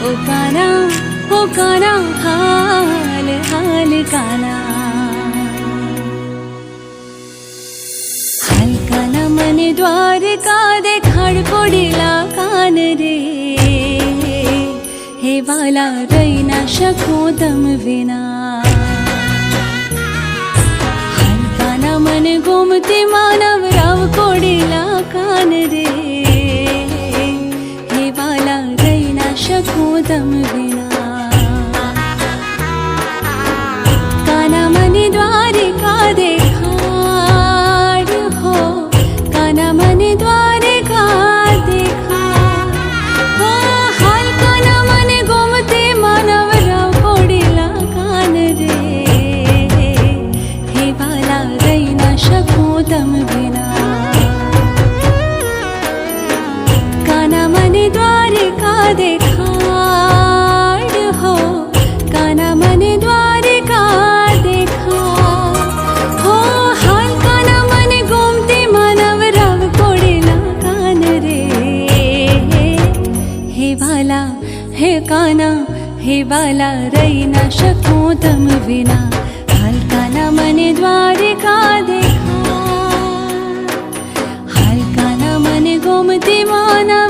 ओ काना हाल हाल काना हाल काना मने द्वारका देखाड़ पड़ेला कान रे हे वाला रही ना शकूं तम विना हाल काना मने गोमती मानव राव कोडेला कान रे हे वाला रही ना शकूं तम विना काना मने द्वारिका देखाड़ हो काना मने द्वारिका देखाड़ हो हाल काना मने गोमती मानव राव कोडेला कान रे हे वाला रही ना शकूं तम विना काना मने द्वारिका देखाड़ हो काना मने द्वारिका देखाड़ हो हाल काना मने गोमती मानव राव कोडेला कान रे हे वाला हे काना हे वाला रही ना शकूं तम विना हाल काना मने द्वारिका देखाड़ हाल काना मने गोमती मानव